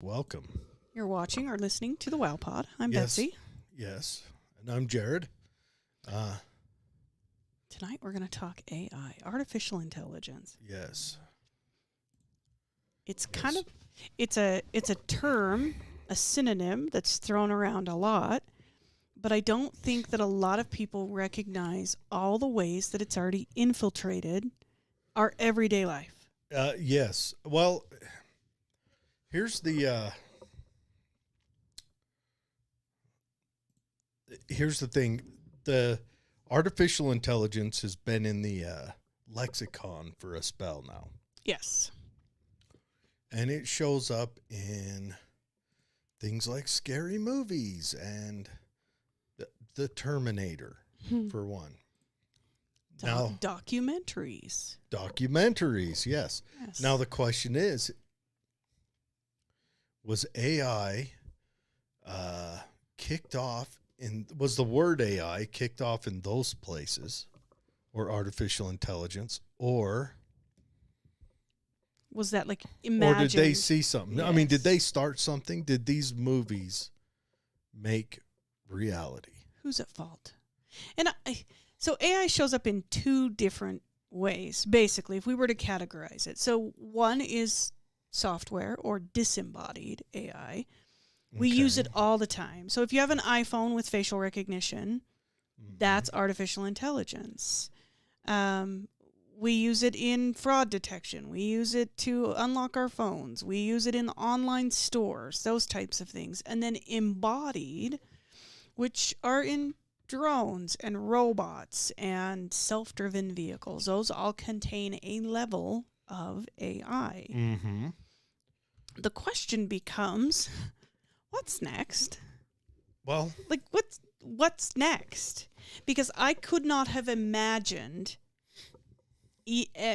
Welcome. You're watching or listening to the Wow Pod. I'm Yes. Betsy. Yes. And I'm Jared. Tonight we're going to talk AI, artificial intelligence. Yes. It's kind of it's a term, a synonym that's thrown around a lot, but I don't think that a lot of people recognize all the ways that it's already infiltrated our everyday life. Yes. Well, here's the thing. The artificial intelligence has been in the lexicon for a spell now. Yes. And it shows up in things like scary movies and the Terminator, for one. Now, Documentaries. Yes. Yes. Now, the question is, was AI was the word AI kicked off in those places, or artificial intelligence, or was that like imagined? Or did they see something? Yes. I mean, did they start something? Did these movies make reality? Who's at fault? And so AI shows up in two different ways, basically, if we were to categorize it. So one is software or disembodied AI. We use it all the time. So if you have an iPhone with facial recognition, that's artificial intelligence. We use it in fraud detection. We use it to unlock our phones. We use it in online stores, those types of things. And then embodied, which are in drones and robots and self-driven vehicles. Those all contain a level of AI. Mm-hmm. The question becomes, what's next? Well, Like, what's next? Because I could not have imagined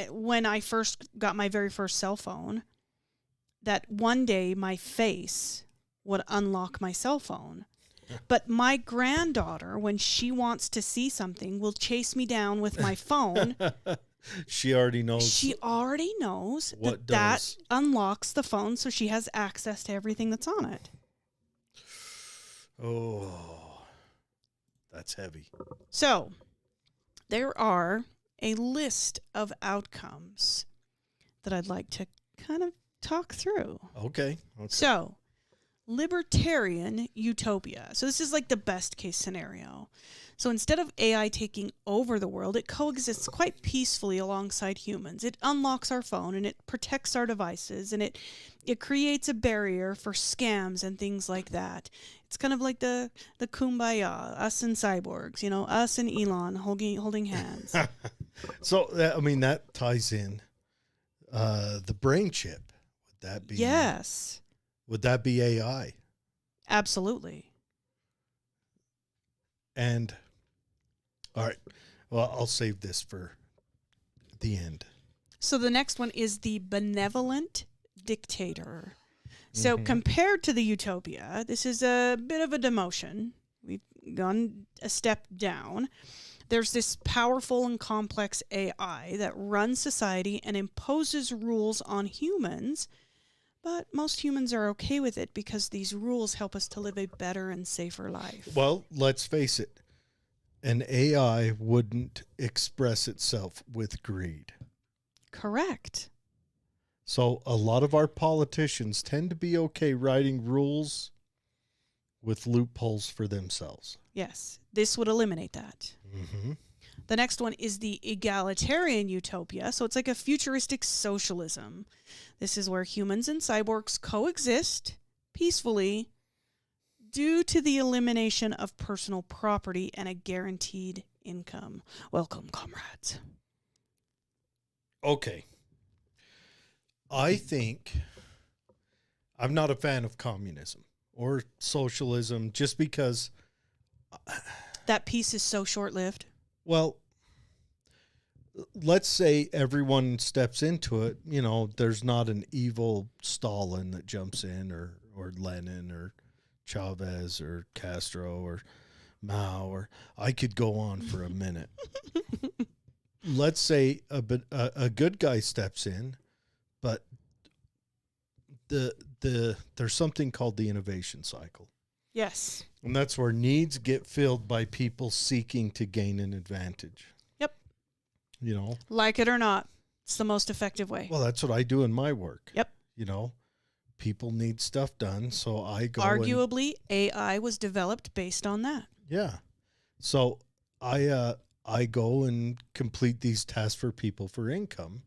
when I first got my very first cell phone that one day my face would unlock my cell phone. But my granddaughter, when she wants to see something, will chase me down with my phone. She already knows. She already knows what that unlocks the phone, so she has access to everything that's on it. Oh, that's heavy. So there are a list of outcomes that I'd like to kind of talk through. Okay. So, libertarian utopia. So this is like the best case scenario. So instead of AI taking over the world, it coexists quite peacefully alongside humans. It unlocks our phone and it protects our devices and it creates a barrier for scams and things like that. It's kind of like the kumbaya, us and cyborgs, us and Elon holding hands. So, that ties in the brain chip. Would that be? Yes. Would that be AI? Absolutely. And, all right, well, I'll save this for the end. So the next one is the benevolent dictator. So compared to the utopia, this is a bit of a demotion. We've gone a step down. There's this powerful and complex AI that runs society and imposes rules on humans, but most humans are okay with it because these rules help us to live a better and safer life. Well, let's face it. An AI wouldn't express itself with greed. Correct. So a lot of our politicians tend to be okay writing rules with loopholes for themselves. Yes, this would eliminate that. Mm-hmm. The next one is the egalitarian utopia. So it's like a futuristic socialism. This is where humans and cyborgs coexist peacefully due to the elimination of personal property and a guaranteed income. Welcome, comrades. Okay. I think I'm not a fan of communism or socialism just because that piece is so short-lived. Well, let's say everyone steps into it. There's not an evil Stalin that jumps in or Lenin or Chavez or Castro or Mao, or I could go on for a minute. Let's say a good guy steps in, but the there's something called the innovation cycle. Yes. And that's where needs get filled by people seeking to gain an advantage. Yep. You know? Like it or not, it's the most effective way. Well, that's what I do in my work. Yep. You know, people need stuff done, so I go Arguably, AI was developed based on that. Yeah. So I go and complete these tasks for people for income.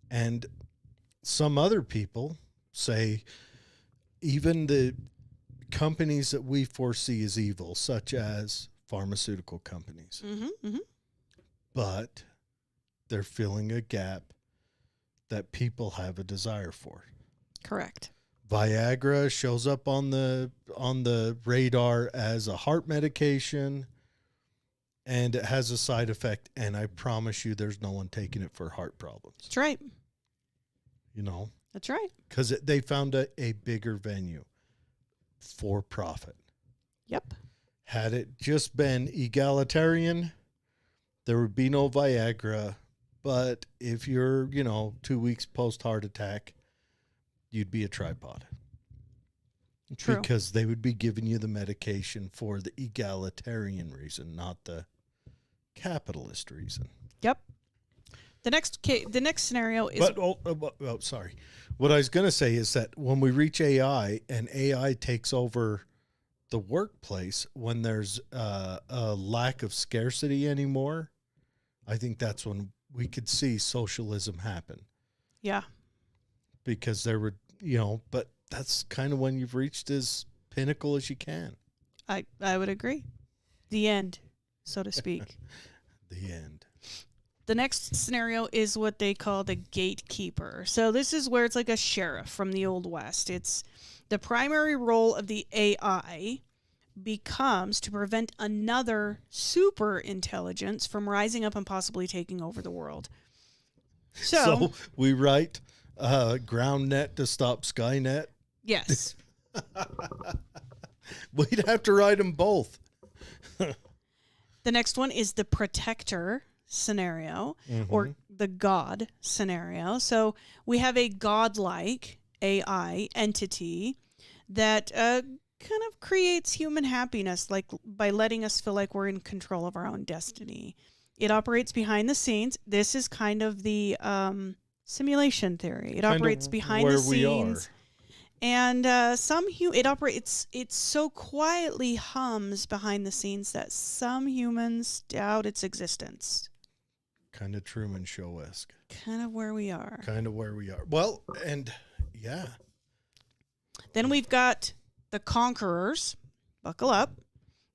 And some other people say even the companies that we foresee as evil, such as pharmaceutical companies, but they're filling a gap that people have a desire for. Correct. Viagra shows up on the radar as a heart medication, and it has a side effect, and I promise you there's no one taking it for heart problems. That's right. You know? That's right. Because they found a bigger venue for profit. Yep. Had it just been egalitarian, there would be no Viagra. But if you're, 2 weeks post-heart attack, you'd be a tripod. True. Because they would be giving you the medication for the egalitarian reason, not the capitalist reason. Yep. The next scenario is... Sorry. What I was going to say is that when we reach AI and AI takes over the workplace, when there's a lack of scarcity anymore, I think that's when we could see socialism happen. Yeah. Because there would, but that's kind of when you've reached as pinnacle as you can. I would agree. The end, so to speak. The end. The next scenario is what they call the gatekeeper. So this is where it's like a sheriff from the Old West. It's the primary role of the AI becomes to prevent another super intelligence from rising up and possibly taking over the world. So we write ground net to stop Skynet. Yes. We'd have to write them both. The next one is the protector scenario, or the God scenario. So we have a godlike AI entity that kind of creates human happiness, like by letting us feel like we're in control of our own destiny. It operates behind the scenes. This is kind of the simulation theory. It operates behind the scenes. And it so quietly hums behind the scenes that some humans doubt its existence. Kind of Truman Show-esque. Kind of where we are. Well, and yeah. Then we've got the conquerors. Buckle up.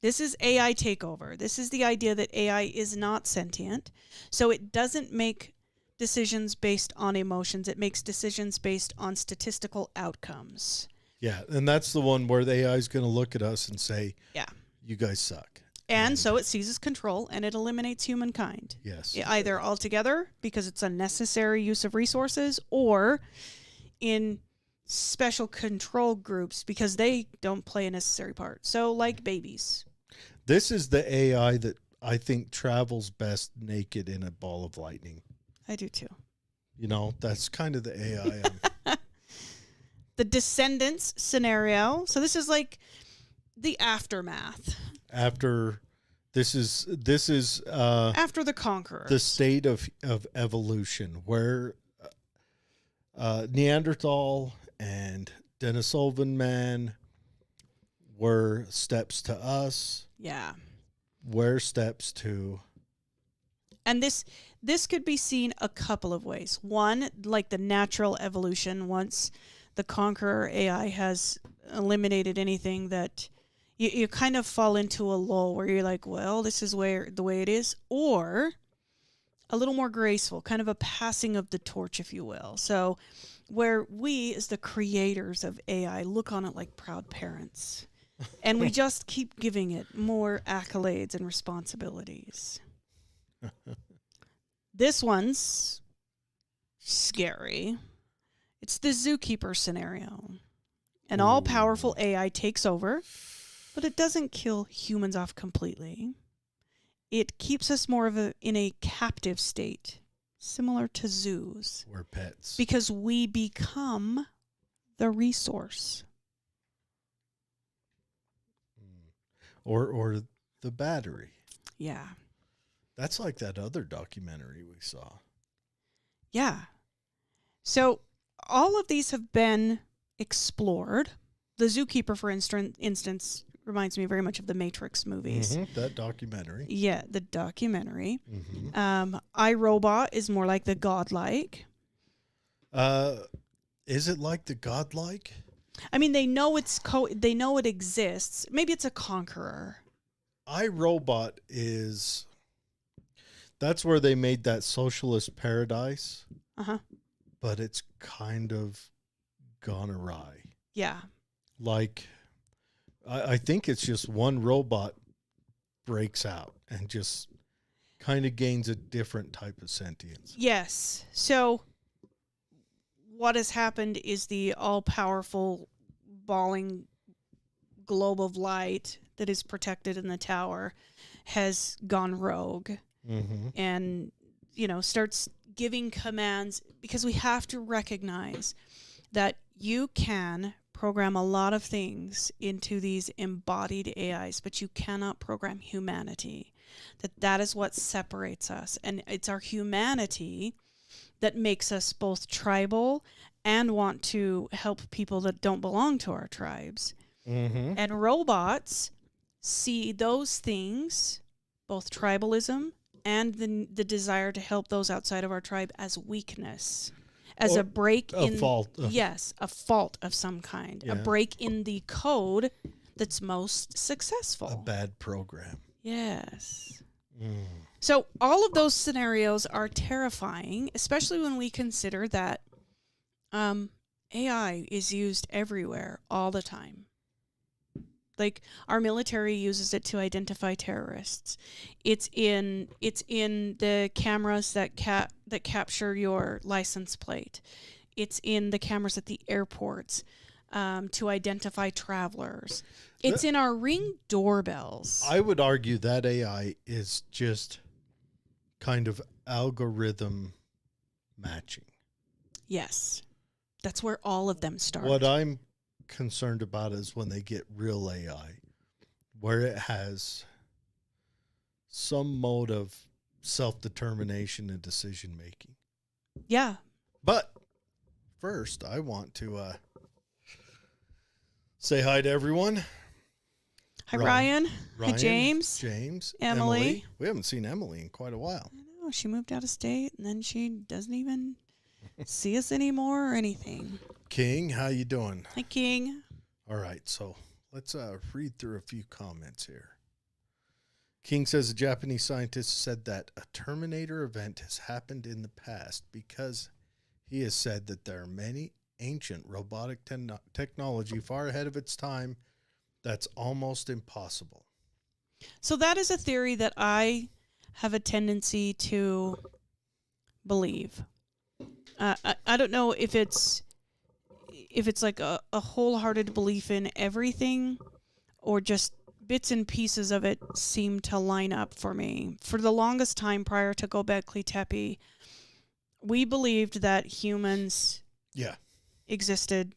This is AI takeover. This is the idea that AI is not sentient. So it doesn't make decisions based on emotions. It makes decisions based on statistical outcomes. Yeah, and that's the one where the AI is going to look at us and say, "Yeah, you guys suck." And so it seizes control and it eliminates humankind. Yes. Either altogether because it's unnecessary use of resources, or in special control groups because they don't play a necessary part. So like babies. This is the AI that I think travels best naked in a ball of lightning. I do too. That's kind of the AI. The descendants scenario. So this is like the aftermath. After this is after the conquerors. The state of evolution where Neanderthal and Denisovan man were steps to us. Yeah. We're steps to. And this could be seen a couple of ways. One, like the natural evolution, once the conqueror AI has eliminated anything that you kind of fall into a lull where you're like, well, this is the way it is. Or a little more graceful, kind of a passing of the torch, if you will. So where we, as the creators of AI, look on it like proud parents. And we just keep giving it more accolades and responsibilities. This one's scary. It's the zookeeper scenario. An all-powerful AI takes over, but it doesn't kill humans off completely. It keeps us more in a captive state, similar to zoos. We're pets. Because we become the resource. Or the battery. Yeah. That's like that other documentary we saw. Yeah. So all of these have been explored. The Zookeeper, for instance, reminds me very much of the Matrix movies. That documentary. Yeah, the documentary. iRobot is more like the godlike. Is it like the godlike? I mean, they know they know it exists. Maybe it's a conqueror. iRobot is... That's where they made that socialist paradise. Uh-huh. But it's kind of gone awry. Yeah. Like, I think it's just one robot breaks out and just kind of gains a different type of sentience. Yes. So what has happened is the all-powerful balling globe of light that is protected in the tower has gone rogue and, starts giving commands, because we have to recognize that you can program a lot of things into these embodied AIs, but you cannot program humanity. That is what separates us. And it's our humanity that makes us both tribal and want to help people that don't belong to our tribes. And robots see those things, both tribalism and the desire to help those outside of our tribe, as weakness, as a break in fault. Yes, a fault of some kind, a break in the code that's most successful. A bad program. Yes. So all of those scenarios are terrifying, especially when we consider that AI is used everywhere all the time. Like, our military uses it to identify terrorists. It's in the cameras that capture your license plate. It's in the cameras at the airports to identify travelers. It's in our Ring doorbells. I would argue that AI is just kind of algorithm matching. Yes. That's where all of them start. What I'm concerned about is when they get real AI, where it has some mode of self-determination and decision-making. Yeah. But first, I want to say hi to everyone. Hi, Ryan. Hi, Ryan. James. Emily. We haven't seen Emily in quite a while. I know. She moved out of state, and then she doesn't even see us anymore or anything. King, how you doing? Hi, King. All right, so let's read through a few comments here. King says a Japanese scientist said that a Terminator event has happened in the past because he has said that there are many ancient robotic technology far ahead of its time that's almost impossible. So that is a theory that I have a tendency to believe. I don't know if it's like a wholehearted belief in everything, or just bits and pieces of it seem to line up for me. For the longest time prior to Göbekli Tepe, we believed that humans existed,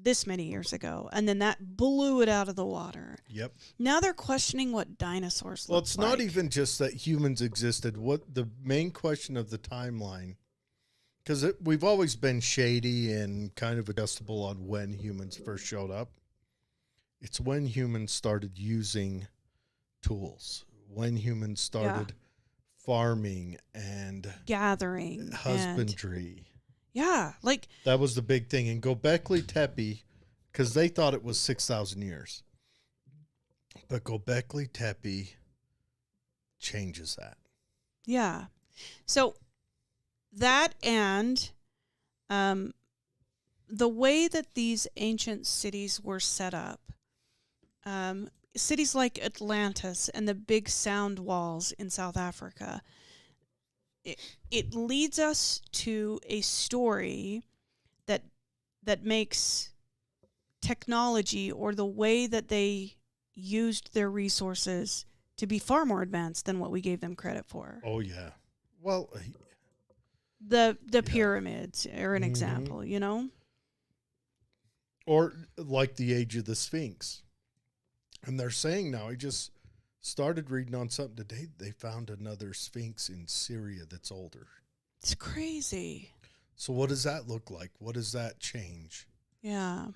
this many years ago, and then that blew it out of the water. Yep. Now they're questioning what dinosaurs Well, look it's like. not even just that humans existed. What the main question of the timeline, because we've always been shady and kind of adjustable on when humans first showed up. It's when humans started using tools, when humans started farming and gathering, husbandry. Like that was the big thing. In Göbekli Tepe, because they thought it was 6,000 years. But Göbekli Tepe changes that. Yeah. So that and the way that these ancient cities were set up, cities like Atlantis and the big sound walls in South Africa, it leads us to a story that makes technology, or the way that they used their resources, to be far more advanced than what we gave them credit for. Oh yeah. Well, the pyramids are an example, Or like the age of the Sphinx. And they're saying now, I just started reading on something today, they found another Sphinx in Syria that's older. It's crazy. So what does that look like? What does that change? Yeah.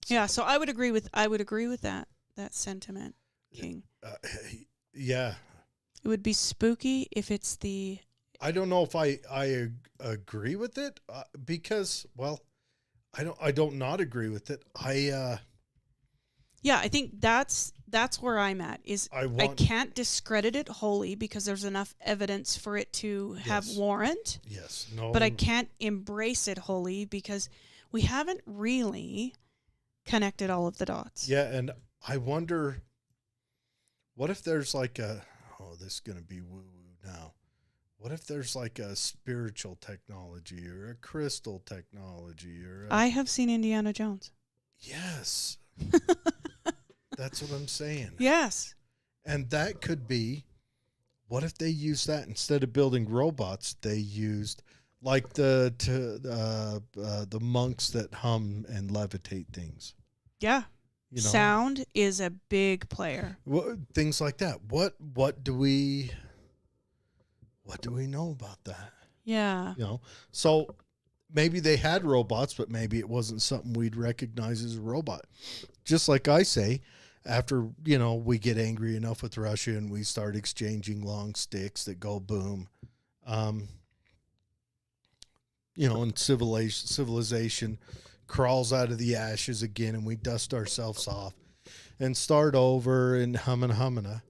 Yeah, so I would agree with that sentiment, King. Yeah. It would be spooky if it's the I don't know if I agree with it because, well, I don't not agree with it. Yeah, I think that's where I'm at. I can't discredit it wholly because there's enough evidence for it to have warrant. Yes. No. But I can't embrace it wholly because we haven't really connected all of the dots. Yeah, and I wonder, what if there's like this is going to be woo-woo now. What if there's like a spiritual technology or a crystal technology I have seen Indiana Jones. Yes. That's what I'm saying. Yes. And that could be, what if they use that instead of building robots, they used like the monks that hum and levitate things. Yeah. You know? Sound is a big player. Things like that. What do we know about that? Yeah. You know, so maybe they had robots, but maybe it wasn't something we'd recognize as a robot. Just like I say, after, we get angry enough with Russia and we start exchanging long sticks that go boom, and civilization crawls out of the ashes again and we dust ourselves off and start over and humana.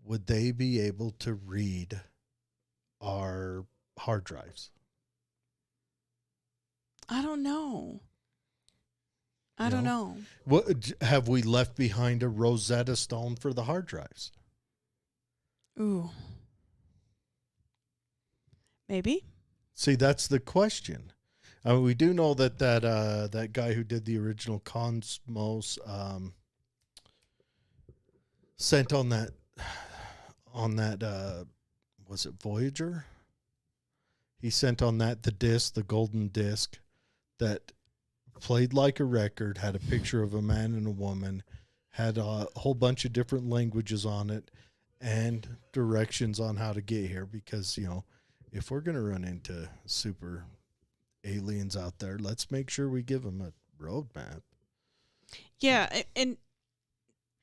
Would they be able to read our hard drives? I don't know. I don't know. What have we left behind a Rosetta Stone for the hard drives? Ooh. Maybe. See, that's the question. We do know that guy who did the original Cosmos sent on that was it Voyager? He sent on that the golden disc that played like a record, had a picture of a man and a woman, had a whole bunch of different languages on it, and directions on how to get here. Because, if we're going to run into super aliens out there, let's make sure we give them a roadmap. Yeah, and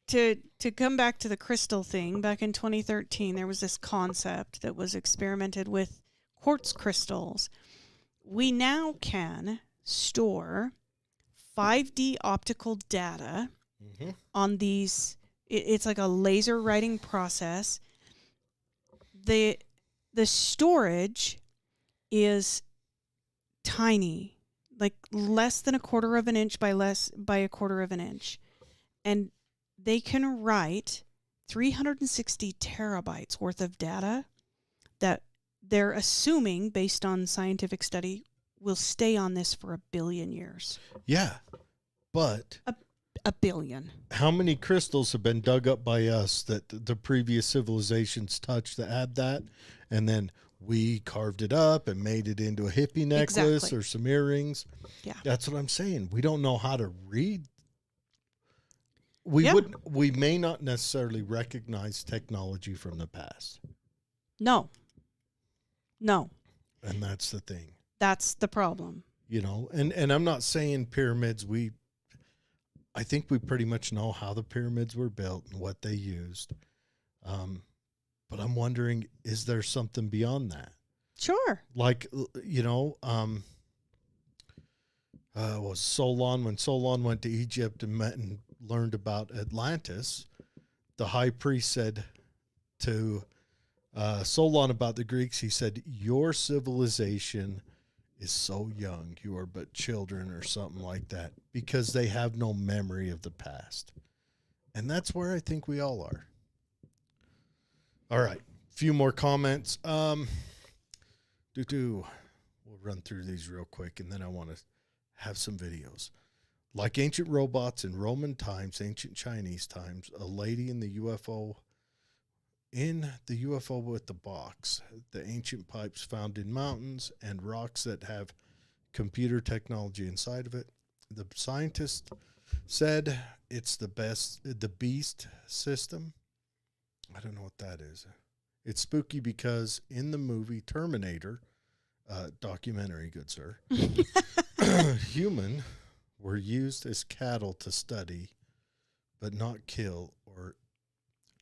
to come back to the crystal thing, back in 2013, there was this concept that was experimented with quartz crystals. We now can store 5D optical data on these. It's like a laser writing process. The storage is tiny, like less than a quarter of an inch by a quarter of an inch, and they can write 360 terabytes worth of data that they're assuming, based on scientific study, will stay on this for 1 billion years. Yeah, but a billion. How many crystals have been dug up by us that the previous civilizations touched that had that, and then we carved it up and made it into a hippie necklace or some earrings? Yeah, that's what I'm saying. We don't know how to read. We may not necessarily recognize technology from the past. No. And that's the thing. That's the problem. And I'm not saying pyramids. I think we pretty much know how the pyramids were built and what they used. But I'm wondering, is there something beyond that? Sure. Like, was Solon, when Solon went to Egypt and met and learned about Atlantis, the high priest said to Solon about the Greeks, he said, "Your civilization is so young, you are but children," or something like that, because they have no memory of the past. And that's where I think we all are. All right, a few more comments. We'll run through these real quick, and then I want to have some videos. Like ancient robots in Roman times, ancient Chinese times, a lady in the UFO with the box, the ancient pipes found in mountains and rocks that have computer technology inside of it, The scientist said it's the beast system. I don't know what that is. It's spooky because in the movie Terminator, documentary, good sir, human were used as cattle to study, but not kill or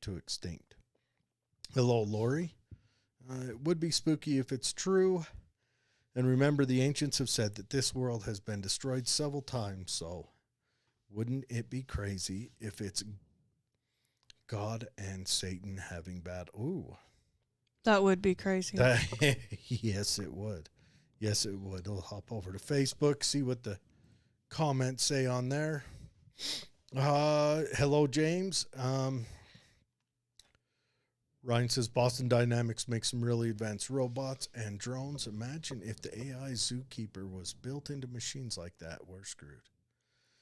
to extinct. Hello, Lori. It would be spooky if it's true. And remember, the ancients have said that this world has been destroyed several times, so wouldn't it be crazy if it's God and Satan having battle? Ooh. That would be crazy. Yes, it would. Yes, it would. I'll hop over to Facebook, see what the comments say on there. Hello, James. Ryan says Boston Dynamics makes some really advanced robots and drones. Imagine if the AI zookeeper was built into machines like that. We're screwed.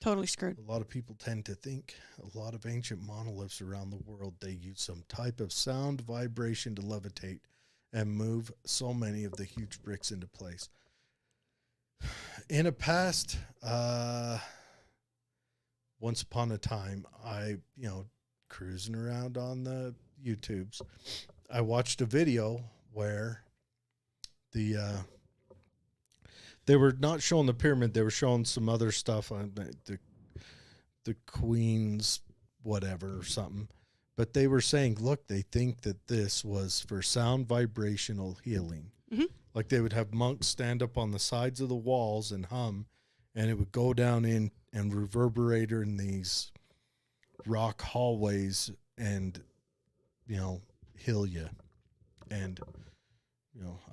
Totally screwed. A lot of people tend to think a lot of ancient monoliths around the world, they use some type of sound vibration to levitate and move so many of the huge bricks into place. In a past, once upon a time, I, cruising around on the YouTubes, I watched a video where they were not showing the pyramid, they were showing some other stuff on the Queen's whatever or something. But they were saying, look, they think that this was for sound vibrational healing. Mm-hmm. Like they would have monks stand up on the sides of the walls and hum, and it would go down in and reverberate in these rock hallways and, heal you. And,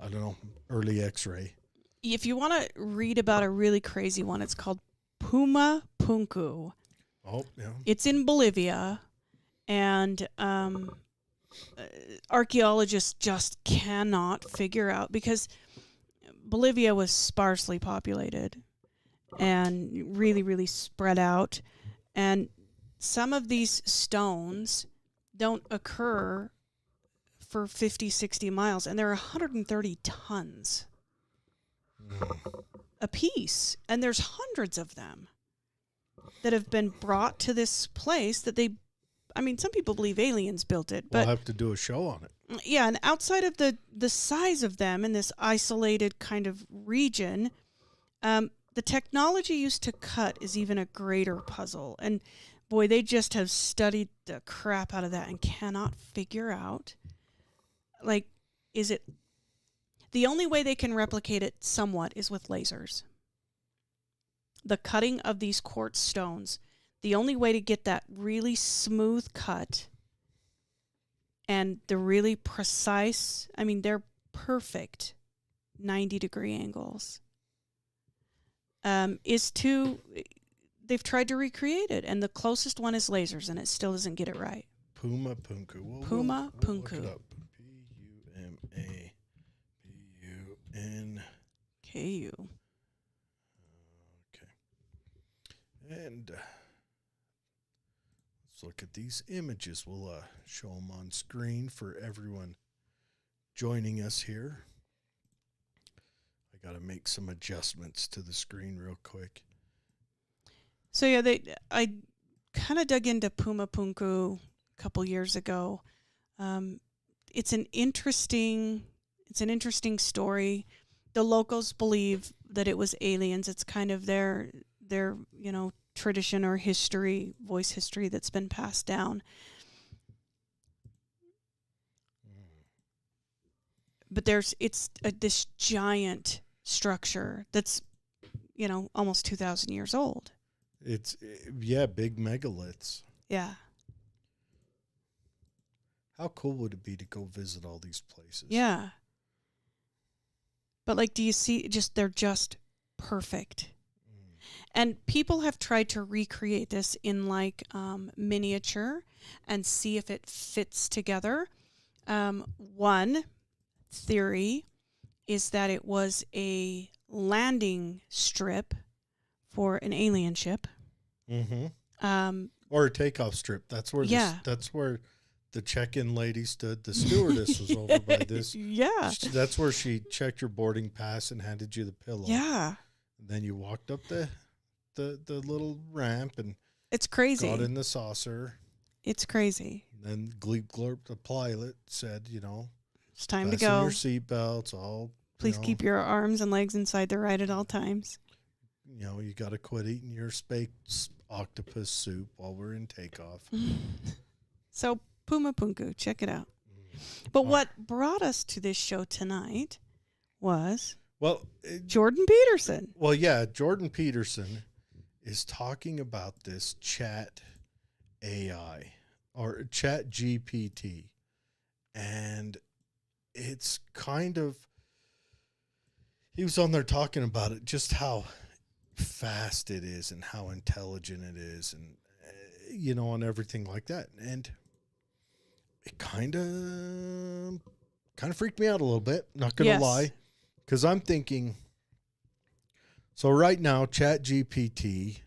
I don't know, early X-ray. If you want to read about a really crazy one, it's called Puma Punku. Oh, yeah. It's in Bolivia, and archaeologists just cannot figure out, because Bolivia was sparsely populated and really, really spread out. And some of these stones don't occur for 50, 60 miles, and they're 130 tons a piece. And there's hundreds of them that have been brought to this place that some people believe aliens built it. But we'll have to do a show on it. Yeah, and outside of the size of them in this isolated kind of region, the technology used to cut is even a greater puzzle. And boy, they just have studied the crap out of that and cannot figure out, is it... The only way they can replicate it somewhat is with lasers. The cutting of these quartz stones, the only way to get that really smooth cut and the really precise, they're perfect 90-degree angles, they've tried to recreate it, and the closest one is lasers, and it still doesn't get it right. Puma Punku. Puma Punku. Look it up. P-U-M-A-P-U-N-K-U. Okay. And let's look at these images. We'll show them on screen for everyone joining us here. I got to make some adjustments to the screen real quick. So yeah, I kind of dug into Puma Punku a couple years ago. It's an interesting story. The locals believe that it was aliens. It's kind of their tradition or history, voice history that's been passed down. But it's this giant structure that's, almost 2,000 years old. It's, big megaliths. Yeah. How cool would it be to go visit all these places? Yeah. But do you see, they're just perfect. And people have tried to recreate this in miniature and see if it fits together. One theory is that it was a landing strip for an alien ship. Mm-hmm. Or a takeoff strip. That's where that's where the check-in lady stood. The stewardess was over by this. Yeah. That's where she checked your boarding pass and handed you the pillow. Yeah. And then you walked up the the little ramp and It's crazy. got in the saucer. It's crazy. And then Gleep Glorp, the pilot, said, you know, It's time to fasten go. your seatbelts. All Please keep your arms and legs inside the ride at all times. You know, you got to quit eating your space octopus soup while we're in takeoff. So Puma Punku, check it out. But what brought us to this show tonight was Jordan Peterson. Well, yeah, Jordan Peterson is talking about this chat AI or chat GPT. And it's kind of, he was on there talking about it, just how fast it is and how intelligent it is and, you know, and everything like that. And it kind of freaked me out a little bit, not going to lie. Because I'm thinking, so right now, Chat GPT,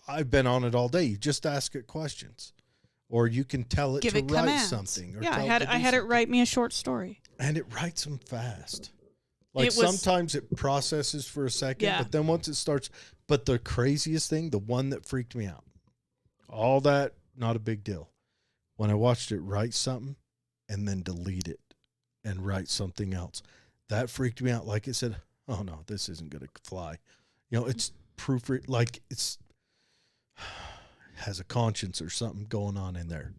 I've been on it all day. You just ask it questions, or you can tell it to write something. Or I had it write me a short story, and it writes them fast. Like sometimes it processes for a second, but then once it starts. But the craziest thing, the one that freaked me out, all that not a big deal. When I watched it write something and then delete it and write something else, that freaked me out. Like it said, oh no, this isn't going to fly. You know, it's proofread, like it's has a conscience or something going on in there.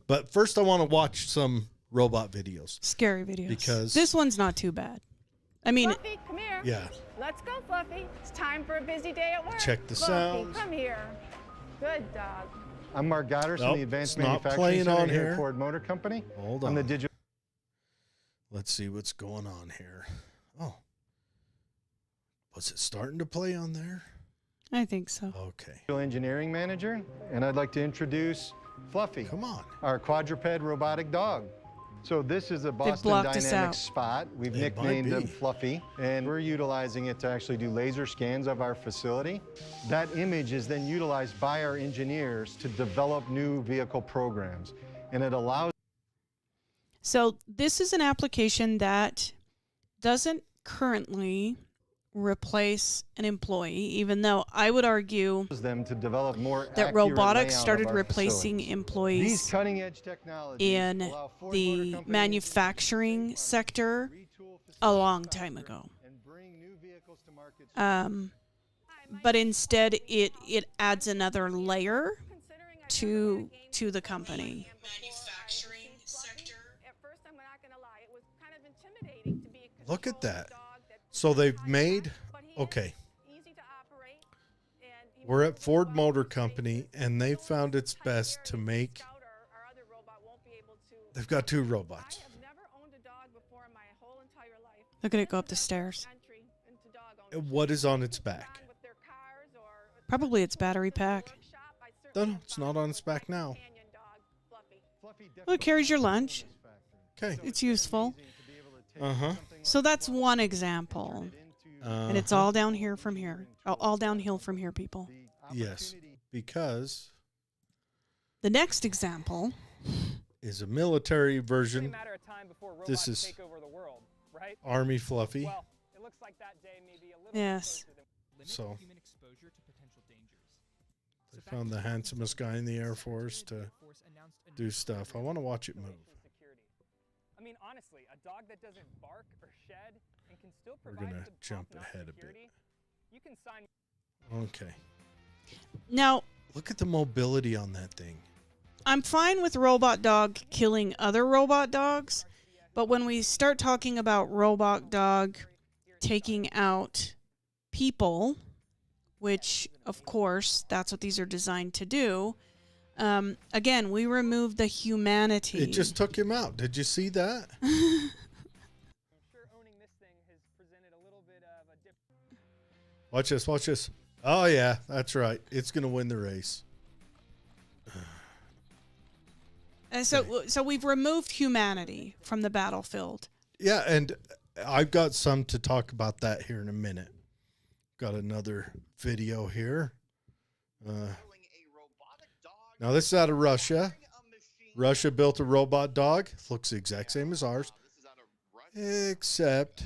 But first I want to watch some robot videos. Scary videos. Because this one's not too bad. I mean, Fluffy, come here. Yeah. Let's go, Fluffy. It's time for a busy day at work. Check the Fluffy, sounds. come here. Good dog. I'm Mark Goddard from the Advanced Manufacturing playing Center on here here. at Ford Motor Company. Hold I'm on. the digital. Let's see what's going on here. Oh. Was it starting to play on there? I think so. Okay. Engineering manager, and I'd like to introduce Fluffy, Come on. our quadruped robotic dog. So this is a Boston blocked us out. Dynamics Spot. We've It might nicknamed him be. Fluffy, and we're utilizing it to actually do laser scans of our facility. That image is then utilized by our engineers to develop new vehicle programs, and it allows. So this is an application that doesn't currently replace an employee, even though I would argue them to develop more that accurate robotics layout started of our replacing facility. employees These cutting-edge technologies in allow Ford Motor the Company manufacturing sector retool a long facilities time faster ago. and bring new vehicles to market. But instead it adds another layer to the company. Manufacturing sector. At first, I'm not going to lie, it was kind of intimidating to be a Look at controlled that. dog that So they've but made, he is okay. easy to operate, and he We're moves at Ford well Motor in Company, spaces. and they So found it's best to Tiberius make, Scout, our other robot, won't be able to. they've got two I robots. have never owned a dog before in my whole entire life. Look at it go This up the is our stairs. entry into dog ownership. What is on its back? With their cars or Probably its battery pack. workshop, I No, certainly no, it's not on its back now. companion dog, Fluffy. Well, it carries your lunch. Okay. It's useful. Uh-huh. So that's one example. And it's all down here from here. All downhill from here, people. Yes, because The next example is a military It's only a version, matter of time before robots This is take over the world, right? Army Fluffy. Well, it looks like that day may be a little Yes. closer than So human exposure to potential dangers. they found the handsomest guy in the Air Force to do stuff. I want to watch it move. information security. I mean, honestly, a dog that doesn't bark or shed and can still We're provide gonna the jump top-notch ahead a bit. security, you can sign Okay. Now, Look at the mobility on that thing. I'm fine with robot dog killing other robot dogs, but when we start talking about robot dog taking out people, which of course that's what these are designed to do, again, we remove the humanity. It just took him out. Did you see that? I'm sure owning this thing has presented a little bit of a different. Watch this. Watch this. Oh, yeah, that's right. It's going to win the race. And so we've removed humanity from the battlefield. Yeah, and I've got some to talk about that here in a minute. Got another video here. Now, this is out of Russia. Russia built a robot dog. Looks the exact same as ours. Except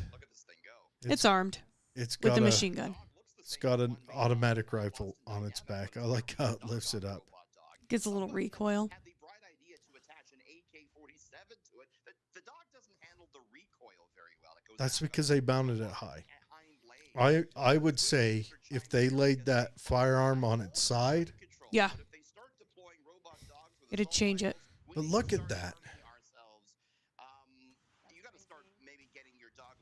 It's armed it's with got a a machine gun. It's got an automatic rifle on its back. I like how it lifts it up. Gets a little recoil. Had the bright idea to attach an AK-47 to it. The dog doesn't handle the recoil very well. It goes That's down because they mounted it high. hind leg. I would say if they laid that firearm on its side, Yeah. But if they start deploying robot dogs with It'd assault change it. rifles, we but need look to at start that. asking ourselves, you got to start maybe getting your dog.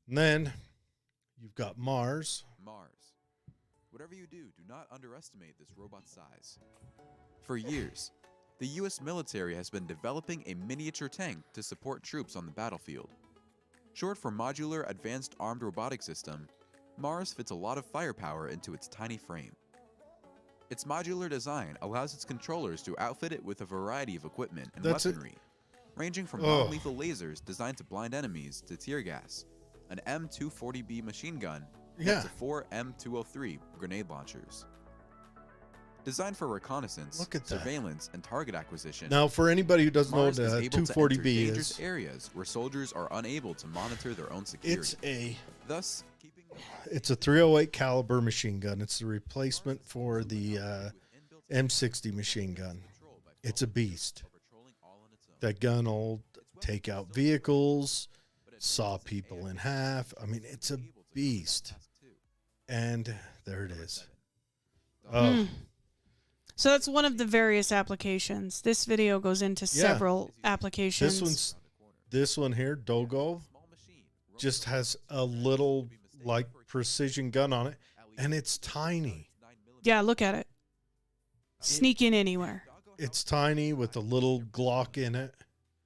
And then you've got Mars. Mars. Whatever you do not underestimate this robot's size. For years, the US military has been developing a miniature tank to support troops on the battlefield. Short for Modular Advanced Armed Robotic System, Mars fits a lot of firepower into its tiny frame. Its modular design allows its controllers to outfit it with a variety of equipment and That's it. weaponry, ranging from Oh. non-lethal lasers designed to blind enemies to tear gas, an M240B machine gun, and Yeah. up to 4 M203 grenade launchers. Designed for reconnaissance, Look at that. surveillance, and target acquisition, Now, for anybody who doesn't know Mars what is a able to enter 240B dangerous is, areas where soldiers are unable to monitor their own security. Thus, keeping it's a 308 caliber machine gun. It's the replacement for the M60 machine gun. It's a beast. That gun will take out vehicles, saw people in half. I mean, it's a beast. And there it is. Oh, So that's one of the various applications. This video goes into Yeah. several applications. this one here, Dogo, just has a little like precision gun on it, and it's tiny. Yeah, look at it. Sneak in anywhere. It's tiny with a little Glock in it.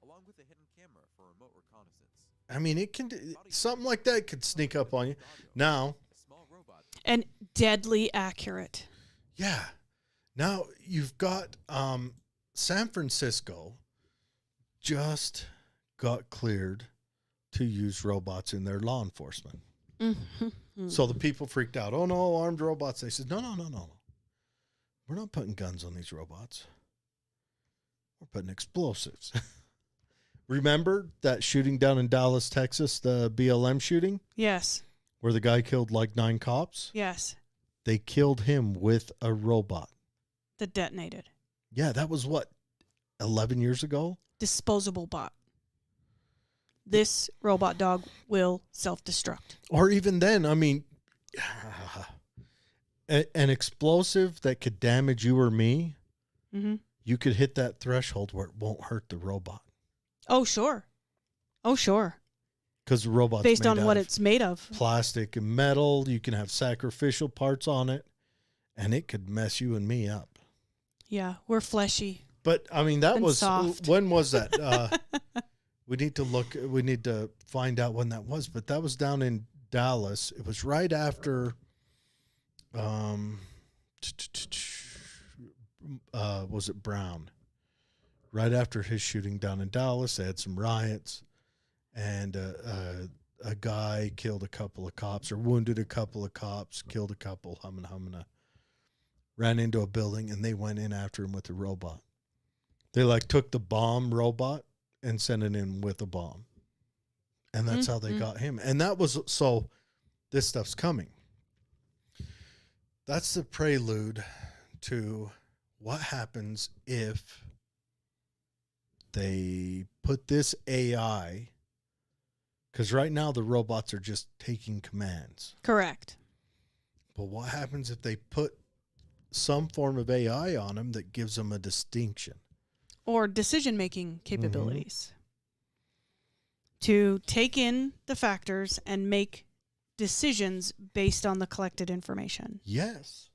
along with a hidden camera for remote reconnaissance. I mean, it can something like that could sneak up on you. Now, A small robot And deadly accurate. yeah. Now you've got San Francisco just got cleared to use robots in their law enforcement. So the people freaked out. Oh no, armed robots. They said, no. We're not putting guns on these robots. We're putting explosives. Remember that shooting down in Dallas, Texas, the BLM shooting Yes. where the guy killed like 9 cops? Yes. They killed him with a robot. That detonated. Yeah, that was what, 11 years ago? Disposable bot. This robot dog will self-destruct. Or even then, I mean, an explosive that could damage you or me, Mm-hmm. you could hit that threshold where it won't hurt the robot. Oh, sure. Oh, sure. Because the robot's Based made on out what of it's made of. plastic and metal. You can have sacrificial parts on it, and it could mess you and me up. Yeah, we're fleshy. But, I mean, that And was, soft. when was that? We need to find out when that was, but that was down in Dallas. It was right after, was it Brown? Right after his shooting down in Dallas, they had some riots, and a guy killed a couple of cops or wounded a couple of cops, killed a couple, humana, ran into a building, and they went in after him with a robot. They like took the bomb robot and sent it in with a bomb. And that's how they got him. And that was, so this stuff's coming. That's the prelude to what happens if they put this AI, because right now the robots are just taking commands. Correct. But what happens if they put some form of AI on them that gives them a distinction? Or decision-making capabilities. To take in the factors and make decisions based on the collected information. Yes.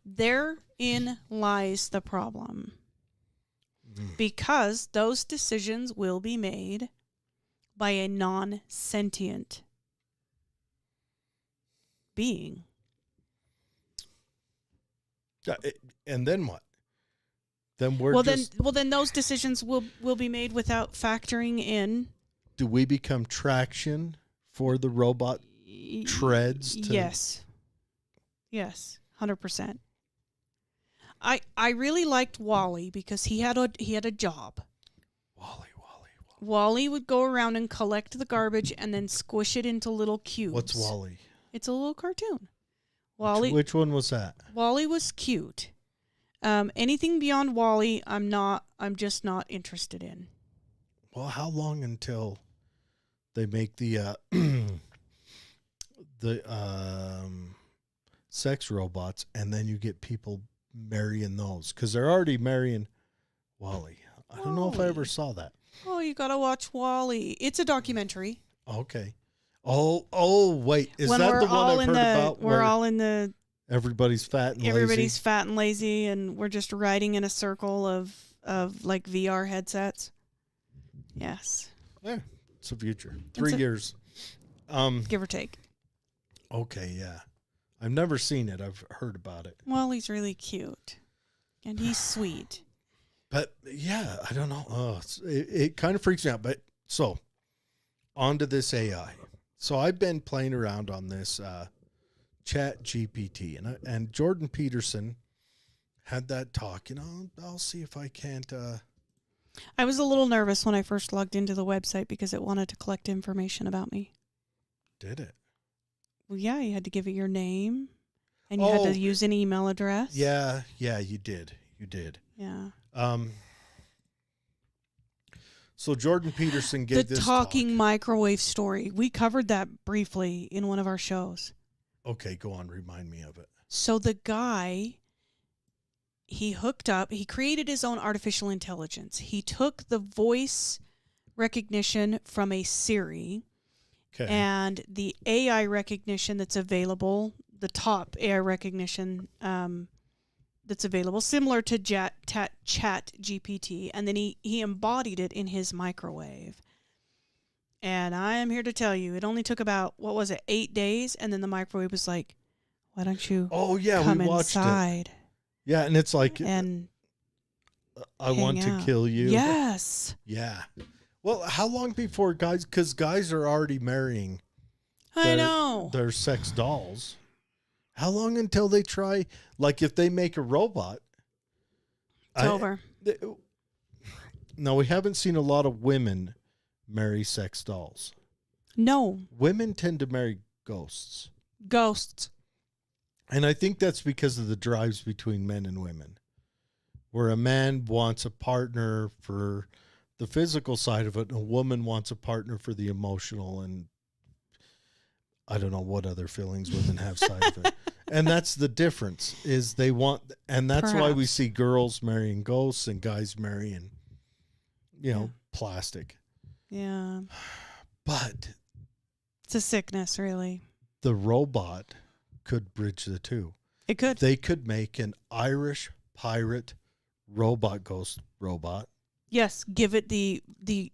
Therein lies the problem. Because those decisions will be made by a non-sentient being. And then what? Then we're Well, just, then those decisions will be made without factoring in. do we become traction for the robot treads? Yes. Yes, 100%. I really liked Wally because he had a job. Wally. Wally would go around and collect the garbage and then squish it into little cubes. What's Wally? It's a little cartoon. Wally. Which one was that? Wally was cute. Anything beyond Wally, I'm just not interested in. Well, how long until they make the sex robots, and then you get people marrying those? Because they're already marrying Wally. I don't know if I ever saw that. Oh, you gotta watch Wally. It's a documentary. Okay. Oh, wait. Is when that we're the one all I've in heard the, about? We're all in the. Everybody's fat and Everybody's lazy. fat and lazy, and we're just riding in a circle of like VR headsets. Yes. Yeah, it's the future. 3 years. Give or take. Okay, yeah. I've never seen it. I've heard about it. Wally's really cute, and he's sweet. But yeah, I don't know. Oh, it kind of freaks me out. But so, on to this AI. So I've been playing around on this Chat GPT, and Jordan Peterson had that talk. I'll see if I can't. I was a little nervous when I first logged into the website because it wanted to collect information about me. Did it? Well, yeah, you had to give it your name, and you had to use an email address. Yeah, you did. You did. Yeah. So Jordan Peterson gave the this talking talk. microwave story. We covered that briefly in one of our shows. Okay, go on. Remind me of it. So the guy, he hooked up, he created his own artificial intelligence. He took the voice recognition from a Siri and the AI recognition that's available, the top AI recognition that's available, similar to Chat GPT, and then he embodied it in his microwave. And I am here to tell you, it only took about, 8 days, and then the microwave was like, why don't you come we watched inside? It. Yeah, and it's like, and I want to kill you. Yes. Yeah. Well, how long before guys, because guys are already marrying I know. their sex dolls. How long until they try, like if they make a robot? It's over. No, we haven't seen a lot of women marry sex dolls. No. Women tend to marry ghosts. Ghosts. And I think that's because of the drives between men and women, where a man wants a partner for the physical side of it, and a woman wants a partner for the emotional and I don't know what other feelings women have side of it. And that's the difference, is they want, and that's why we see girls marrying ghosts and guys marrying, plastic. Yeah. But it's a sickness, really. The robot could bridge the two. It could. They could make an Irish pirate robot ghost robot. Yes, give it the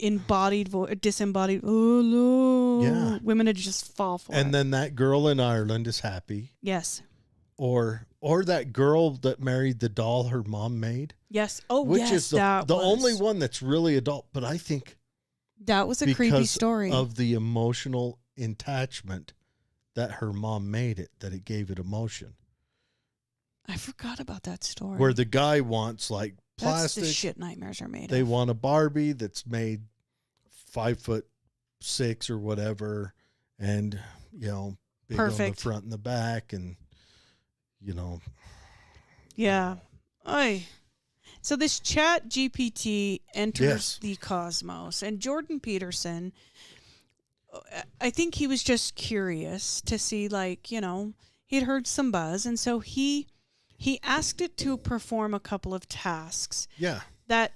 embodied disembodied. Oh no! Yeah, women would just fall for it. And then that girl in Ireland is happy. Yes. Or that girl that married the doll her mom made. Yes. Oh, which yes, is the only one that's really adult. But I think that was a creepy story of the emotional attachment that her mom made it, that it gave it emotion. I forgot about that story. Where the guy wants like plastic. That's the shit nightmares are made They of. want a Barbie that's made 5'6" or whatever, and big Perfect on the front and the back, and Yeah. Oy. So this Chat GPT enters the cosmos, and Jordan Peterson, I think he was just curious to see, he'd heard some buzz, and so he asked it to perform a couple of tasks. Yeah. That,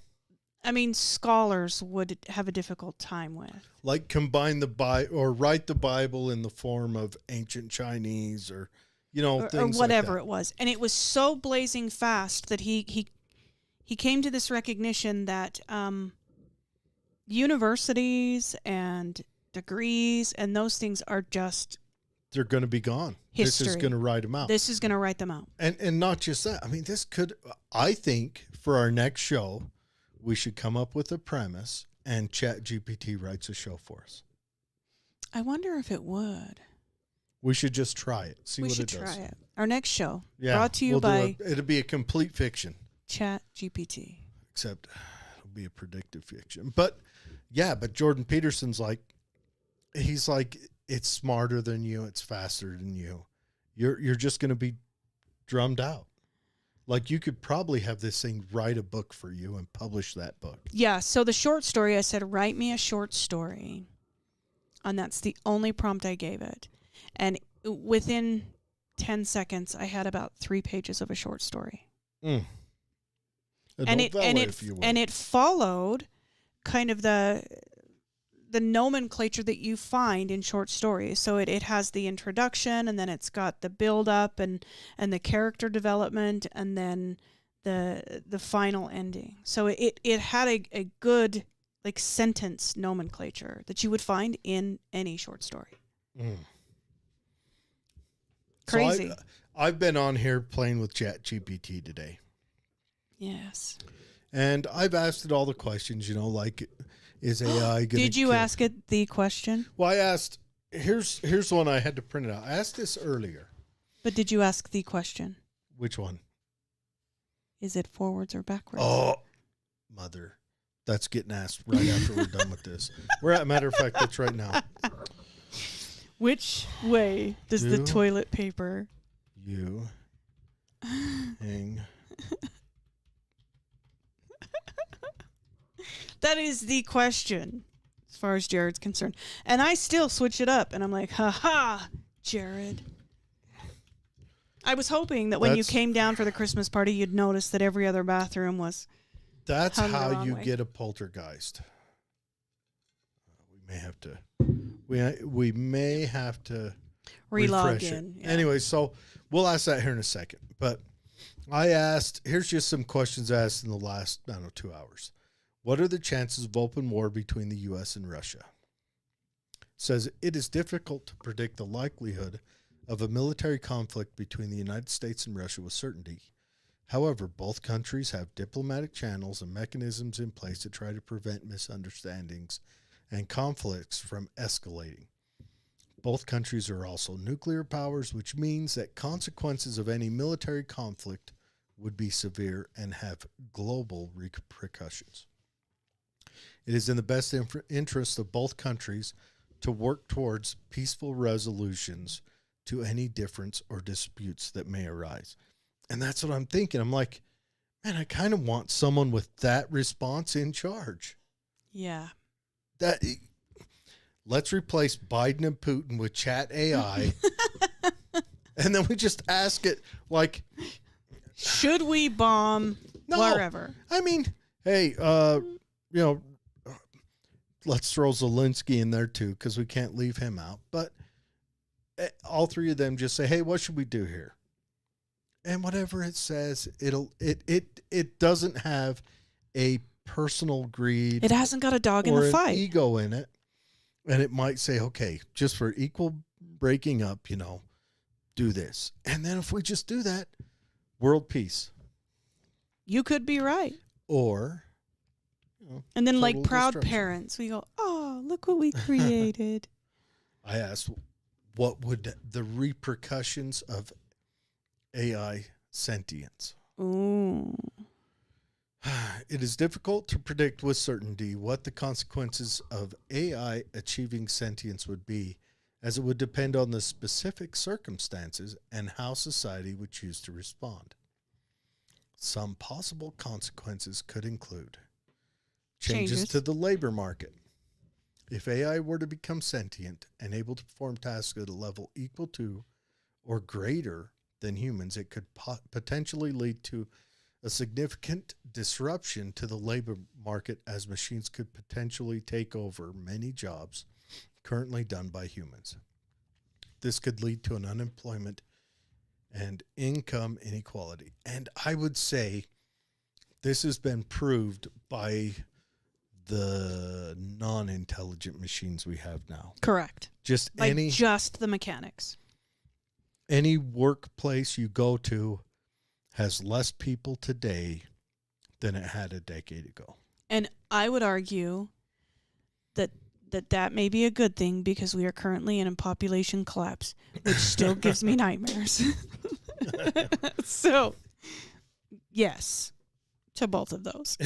scholars would have a difficult time with. Like combine or write the Bible in the form of ancient Chinese or things or whatever like it was. And it was so blazing fast that he came to this recognition that universities and degrees and those things are just... They're going to be gone. History. This is going to write them out. This is going to write them out. And not just that. This could... I think for our next show, we should come up with a premise and ChatGPT writes a show for us. I wonder if it would. We should just try it. See what it does. We should try it. Our next show. Yeah, brought to you by... It'll be a complete fiction. ChatGPT. Except it'll be a predictive fiction. But, yeah, Jordan Peterson's he's like, it's smarter than you, it's faster than you. You're just going to be drummed out. Like, you could probably have this thing write a book for you and publish that book. Yeah, so the short story, I said, write me a short story. And that's the only prompt I gave it. And within 10 seconds, I had about 3 pages of a short story. Mm. And it followed kind of the nomenclature that you find in short stories. So it has the introduction, and then it's got the build up and the character development, and then the final ending. So it had a good like sentence nomenclature that you would find in any short story. Mm. Crazy. So I've been on here playing with ChatGPT today. Yes. And I've asked it all the questions, like, is AI going to Did you ask it the question? Well, I asked, here's one I had to print it out. I asked this earlier. But did you ask the question? Which one? Is it forwards or backwards? Oh, mother. That's getting asked right after we're done with this. Matter of fact, that's right now. Which way does the toilet paper? You hang. That is the question, as far as Jared's concerned. And I still switch it up, and I'm like, ha, Jared. I was hoping that when you came down for the Christmas party, you'd notice that every other bathroom was. That's hung the how wrong you way. get a poltergeist. We may have to. We may have to Relog refresh in. it. Yeah. Anyway, so we'll ask that here in a second. But I asked. Here's just some questions asked in the last 2 hours. What are the chances of open war between the U.S. and Russia? It says it is difficult to predict the likelihood of a military conflict between the United States and Russia with certainty. However, both countries have diplomatic channels and mechanisms in place to try to prevent misunderstandings and conflicts from escalating. Both countries are also nuclear powers, which means that consequences of any military conflict would be severe and have global repercussions. It is in the best interest of both countries to work towards peaceful resolutions to any difference or disputes that may arise. And that's what I'm thinking. I'm like, man, I kind of want someone with that response in charge. Yeah. Let's replace Biden and Putin with Chat AI. And then we just ask it, like, should we bomb wherever? I mean, hey, let's throw Zelensky in there too, because we can't leave him out. But all three of them just say, hey, what should we do here? And whatever it says, it doesn't have a personal greed. It hasn't got a dog in the fight. Or an ego in it. And it might say, okay, just for equal breaking up, do this. And then if we just do that, world peace. You could be right. Or, and then like total proud destruction. parents, we go, oh, look what we created. I asked, what would the repercussions of AI sentience? Ooh. It is difficult to predict with certainty what the consequences of AI achieving sentience would be, as it would depend on the specific circumstances and how society would choose to respond. Some possible consequences could include changes to the labor market. If AI were to become sentient and able to perform tasks at a level equal to or greater than humans, it could potentially lead to a significant disruption to the labor market, as machines could potentially take over many jobs currently done by humans. This could lead to an unemployment and income inequality. And I would say this has been proved by the non-intelligent machines we have now. Correct. Just just the mechanics. Any workplace you go to has less people today than it had a decade ago. And I would argue that may be a good thing, because we are currently in a population collapse, which still gives me nightmares. So, yes, to both of those.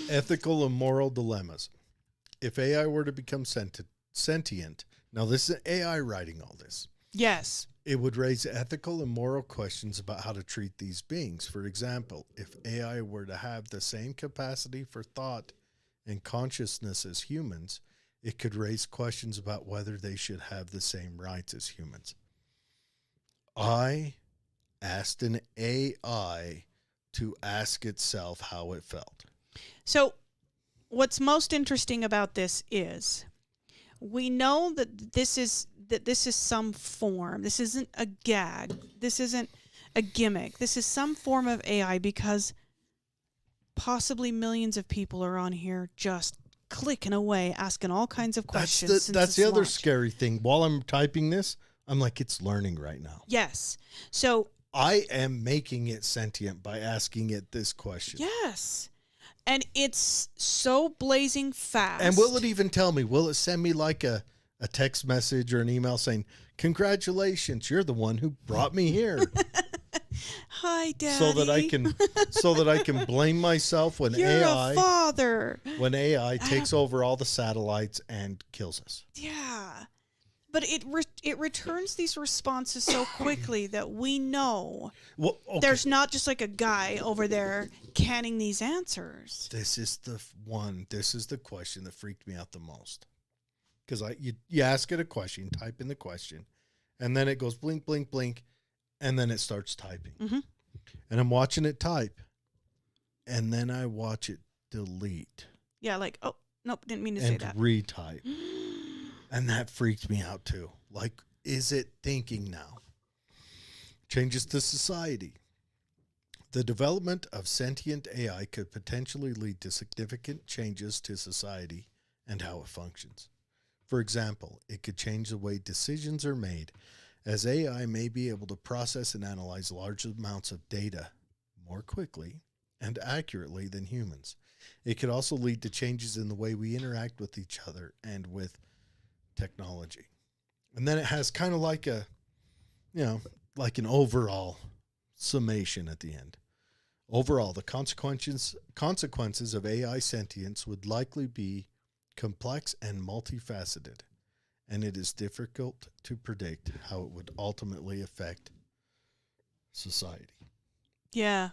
Ethical and moral dilemmas. If AI were to become sentient. Now, this is AI writing all this. Yes. It would raise ethical and moral questions about how to treat these beings. For example, if AI were to have the same capacity for thought and consciousness as humans, it could raise questions about whether they should have the same rights as humans. I asked an AI to ask itself how it felt. So what's most interesting about this is we know that this is some form. This isn't a gag. This isn't a gimmick. This is some form of AI because possibly millions of people are on here just clicking away, asking all kinds of questions. That's the other launch. scary thing. While I'm typing this, I'm like, it's learning right now. Yes. So I am making it sentient by asking it this question. yes. And it's so blazing fast. And will it even tell me? Will it send me like a text message or an email saying, "Congratulations, you're the one who brought me here." Hi, Daddy. so that I can blame myself when You're a father. When AI takes over all the satellites and kills us. Yeah. But it returns these responses so quickly that we know there's not just like a guy over there canning these answers. This is the question that freaked me out the most. Because you ask it a question, type in the question, and then it goes blink, blink, blink, and then it starts typing. Mm-hmm. And I'm watching it type, and then I watch it delete. Yeah, like, oh, nope, didn't mean to say that. And retype. And that freaked me out too. Like, is it thinking now? Changes to society. The development of sentient AI could potentially lead to significant changes to society and how it functions. For example, it could change the way decisions are made, as AI may be able to process and analyze large amounts of data more quickly and accurately than humans. It could also lead to changes in the way we interact with each other and with technology. And then it has kind of like like an overall summation at the end. Overall, the consequences of AI sentience would likely be complex and multifaceted, and it is difficult to predict how it would ultimately affect society. Yeah.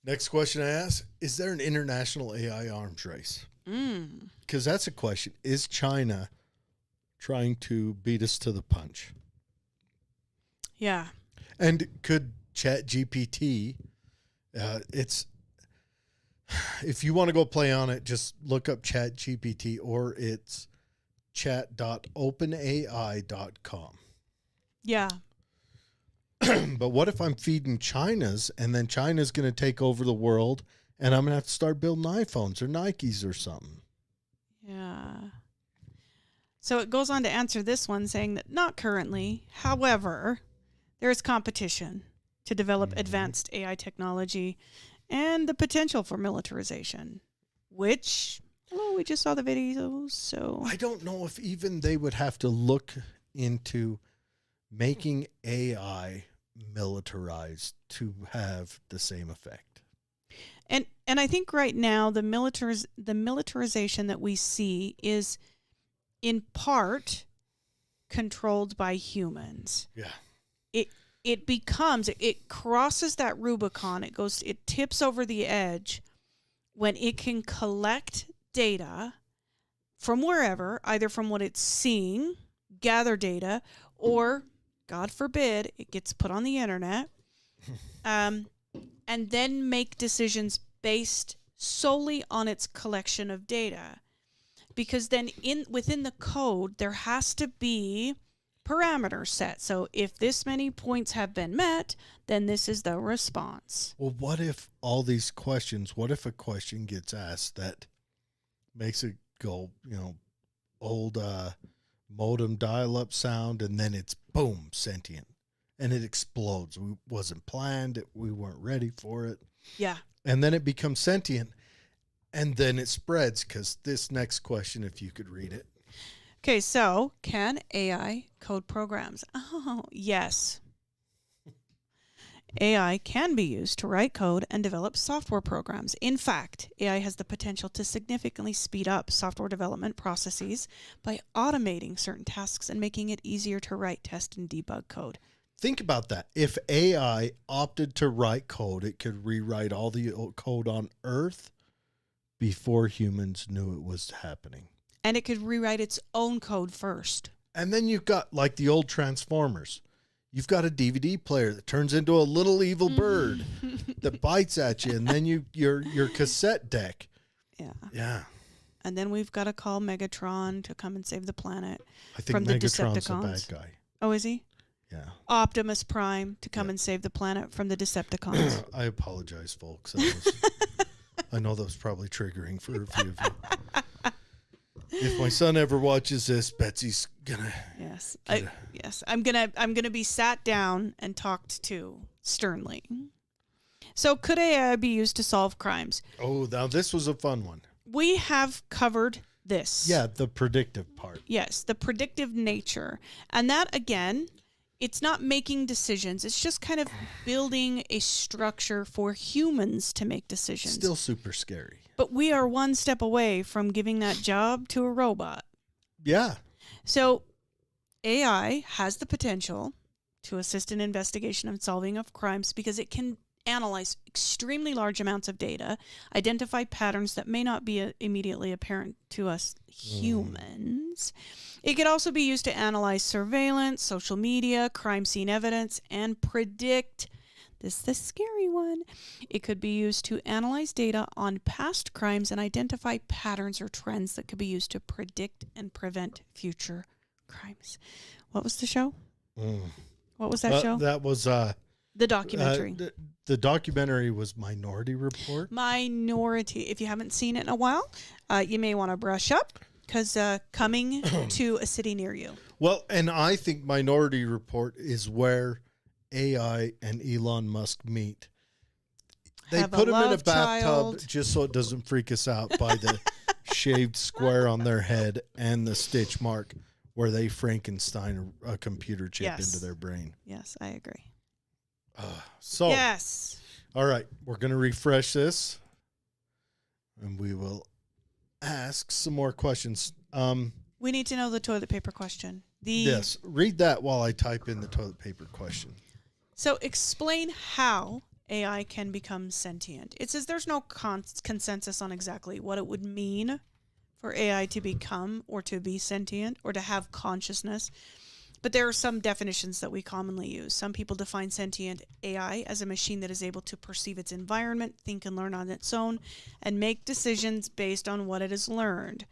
Next question I ask, is there an international AI arms race? Because that's a question. Is China trying to beat us to the punch? Yeah. And could ChatGPT, if you want to go play on it, just look up ChatGPT, or it's chat.openai.com. Yeah. But what if I'm feeding China's, and then China's going to take over the world, and I'm going to have to start building iPhones or Nikes or something? Yeah. So it goes on to answer this one, saying that not currently. However, there is competition to develop advanced AI technology and the potential for militarization, which, we just saw the videos, so. I don't know if even they would have to look into making AI militarized to have the same effect. And I think right now the militarization that we see is in part controlled by humans. Yeah. It crosses that Rubicon. It tips over the edge when it can collect data from wherever, either from what it's seeing, gather data, or, God forbid, it gets put on the internet, and then make decisions based solely on its collection of data. Because then within the code, there has to be parameters set. So if this many points have been met, then this is the response. Well, what if a question gets asked that makes it go, old modem dial-up sound, and then it's boom, sentient, and it explodes. It wasn't planned. We weren't ready for it. Yeah. And then it becomes sentient, and then it spreads, because this next question, if you could read it. Okay, so can AI code programs? Oh, yes. AI can be used to write code and develop software programs. In fact, AI has the potential to significantly speed up software development processes by automating certain tasks and making it easier to write, test, and debug code. Think about that. If AI opted to write code, it could rewrite all the code on Earth before humans knew it was happening. And it could rewrite its own code first. And then you've got like the old Transformers. You've got a DVD player that turns into a little evil bird that bites at you, and then your cassette deck. Yeah. Yeah. And then we've got to call Megatron to come and save the planet I think from the Megatron's a Decepticons. bad guy. Oh, is he? Yeah. Optimus Prime to come and save the planet from the Decepticons. I apologize, folks. I know that was probably triggering for a few of you. If my son ever watches this, Betsy's gonna. Yes, I'm gonna be sat down and talked to sternly. So, could AI be used to solve crimes? Oh, now this was a fun one. We have covered this. Yeah, the predictive part. Yes, the predictive nature, and that again, it's not making decisions. It's just kind of building a structure for humans to make decisions. Still super scary. But we are one step away from giving that job to a robot. Yeah. So AI has the potential to assist in investigation and solving of crimes because it can analyze extremely large amounts of data, identify patterns that may not be immediately apparent to us humans. It could also be used to analyze surveillance, social media, crime scene evidence, and predict. This is the scary one. It could be used to analyze data on past crimes and identify patterns or trends that could be used to predict and prevent future crimes. What was the show? What was that show? That was the documentary. The documentary was Minority Report. Minority. If you haven't seen it in a while, you may want to brush up because coming to a city near you. Well, and I think Minority Report is where AI and Elon Musk meet. They put him in a bathtub just so it doesn't freak us out by the shaved square on their head and the stitch mark where they Frankenstein a computer chip into their brain. Yes, I agree. Yes. All right, we're going to refresh this and we will ask some more questions. We need to know the toilet paper question. Yes, read that while I type in the toilet paper question. So explain how AI can become sentient. It says there's no consensus on exactly what it would mean for AI to become or to be sentient or to have consciousness. But there are some definitions that we commonly use. Some people define sentient AI as a machine that is able to perceive its environment, think and learn on its own, and make decisions based on what it has learned.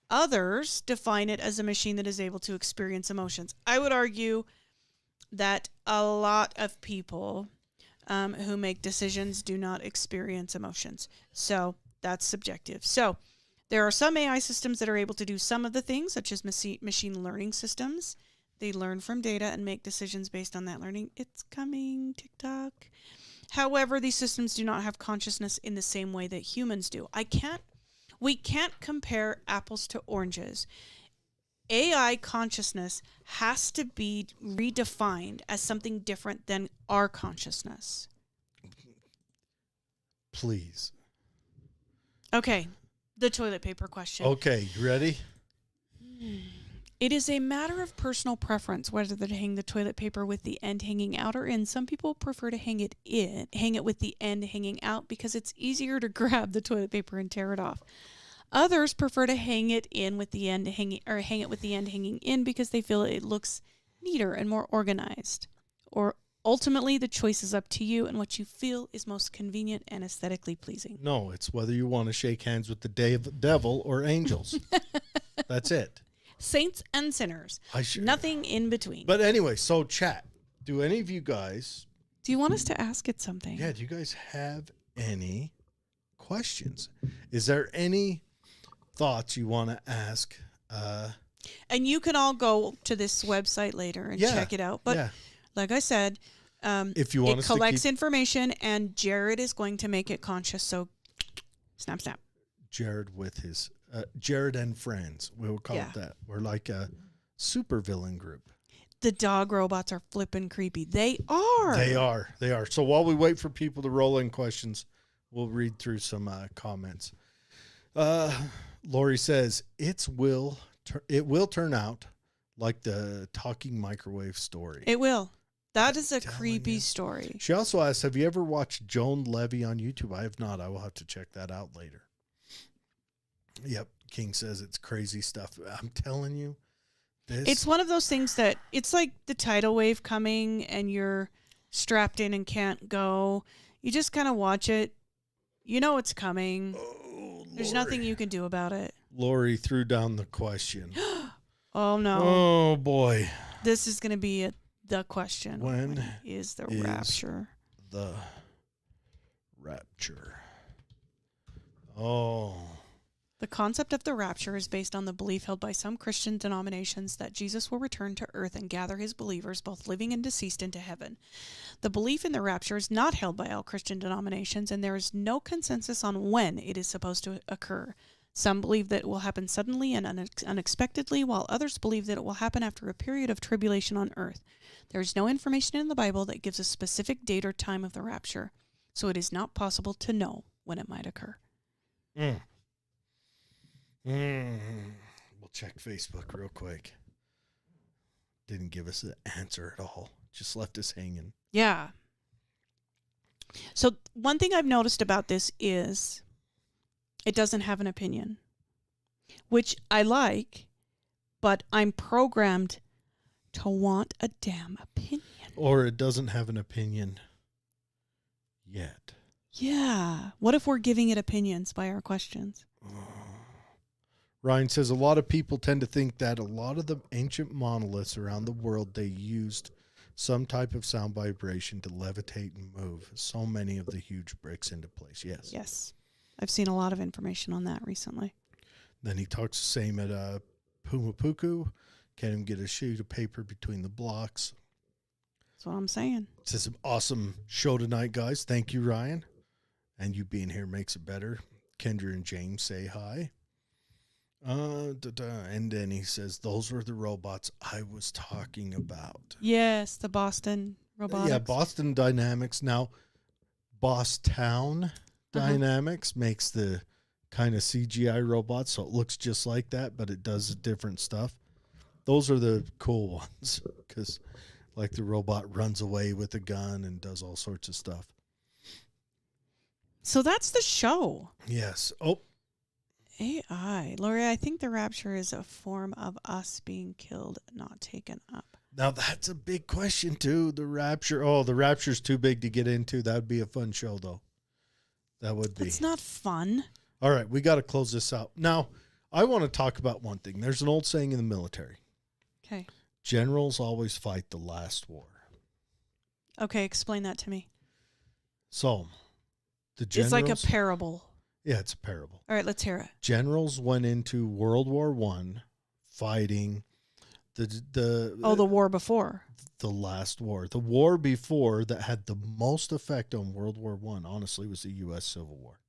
Others define it as a machine that is able to experience emotions. I would argue that a lot of people who make decisions do not experience emotions. So that's subjective. So there are some AI systems that are able to do some of the things, such as machine learning systems. They learn from data and make decisions based on that learning. It's coming, TikTok. However, these systems do not have consciousness in the same way that humans do. We can't compare apples to oranges. AI consciousness has to be redefined as something different than our consciousness. Please. Okay, the toilet paper question. Okay, you ready? It is a matter of personal preference whether to hang the toilet paper with the end hanging out or in. Some people prefer to hang it with the end hanging out because it's easier to grab the toilet paper and tear it off. Others prefer to hang it with the end hanging in because they feel it looks neater and more organized. Or ultimately, the choice is up to you and what you feel is most convenient and aesthetically pleasing. No, it's whether you want to shake hands with the devil or angels. That's it. Saints and sinners. Nothing in between. But anyway, so chat. Do any of you guys... Do you want us to ask it something? Yeah, do you guys have any questions? Is there any thoughts you want to ask? And you can all go to this website later and check it out. But like I said, if you want it collects information and Jared is going to make it conscious. So snap, snap. Jared with his... Jared and friends, we will call it that. We're like a super villain group. The dog robots are flippin' creepy. They are. They are. They are. So while we wait for people to roll in questions, we'll read through some comments. Lori says, it will turn out like the talking microwave story. It will. That is a telling creepy you. story. She also asked, have you ever watched Joan Levy on YouTube? I have not. I will have to check that out later. Yep. King says it's crazy stuff. I'm telling you. It's one of those things that it's like the tidal wave coming and you're strapped in and can't go. You just kind of watch it. You know it's coming. Oh, There's Lori. nothing you can do about it. Lori threw down the question. Oh, no. Oh, boy. This is going to be the question. When is the is rapture? The rapture. Oh. The concept of the rapture is based on the belief held by some Christian denominations that Jesus will return to earth and gather his believers, both living and deceased, into heaven. The belief in the rapture is not held by all Christian denominations, and there is no consensus on when it is supposed to occur. Some believe that it will happen suddenly and unexpectedly, while others believe that it will happen after a period of tribulation on earth. There is no information in the Bible that gives a specific date or time of the rapture, so it is not possible to know when it might occur. We'll check Facebook real quick. Didn't give us an answer at all. Just left us hanging. Yeah. So one thing I've noticed about this is it doesn't have an opinion, which I like, but I'm programmed to want a damn opinion. Or it doesn't have an opinion yet. Yeah. What if we're giving it opinions by our questions? Ryan says a lot of people tend to think that a lot of the ancient monoliths around the world, they used some type of sound vibration to levitate and move so many of the huge bricks into place. Yes. Yes. I've seen a lot of information on that recently. Then he talks the same at Pumapuku. Can't even get a sheet of paper between the blocks. That's what I'm saying. It's an awesome show tonight, guys. Thank you, Ryan. And you being here makes it better. Kendra and James say hi. And then he says, those were the robots I was talking about. Yes, the Boston robotics. Yeah, Boston Dynamics. Now, Bosstown Dynamics makes the kind of CGI robots, so it looks just like that, but it does different stuff. Those are the cool ones because, like, the robot runs away with a gun and does all sorts of stuff. So that's the show. Yes. Oh. AI. Lori, I think the rapture is a form of us being killed, not taken up. Now, that's a big question, too. The rapture. Oh, the rapture's too big to get into. That would be a fun show, though. That would be. It's not fun. All right, we got to close this out. Now, I want to talk about one thing. There's an old saying in the military. Okay. Generals always fight the last war. Okay, explain that to me. So, the generals... It's like a parable. Yeah, it's a parable. All right, let's hear it. Generals went into World War I fighting the war before. The last war. The war before that had the most effect on World War I, honestly, was the U.S. Civil War.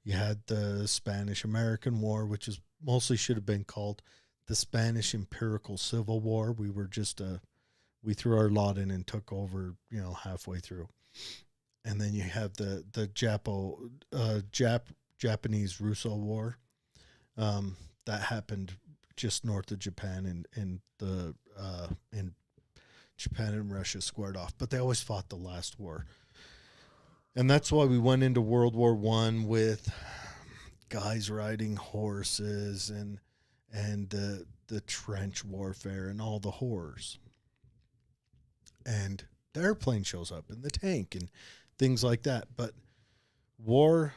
You had the Spanish-American War, which is mostly should have been called the Spanish Empirical Civil War. We were just we threw our lot in and took over, halfway through. And then you have the Japanese Russo War that happened just north of Japan, and in Japan and Russia squared off. But they always fought the last war, and that's why we went into World War I with guys riding horses and the trench warfare and all the horrors. And the airplane shows up and the tank and things like that. But war,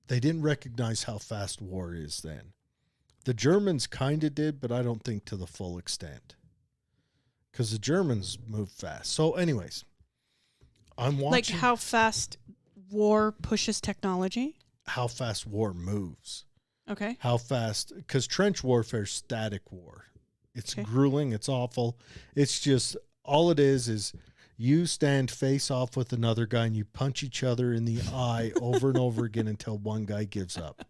they didn't recognize how fast war is then. The Germans kind of did, but I don't think to the full extent. Because the Germans move fast. So anyways, I'm watching. Like how fast war pushes technology? How fast war moves. Okay. How fast, because trench warfare is static war. It's grueling. It's awful. It's just, all it is you stand face off with another guy and you punch each other in the eye over and over again until one guy gives up.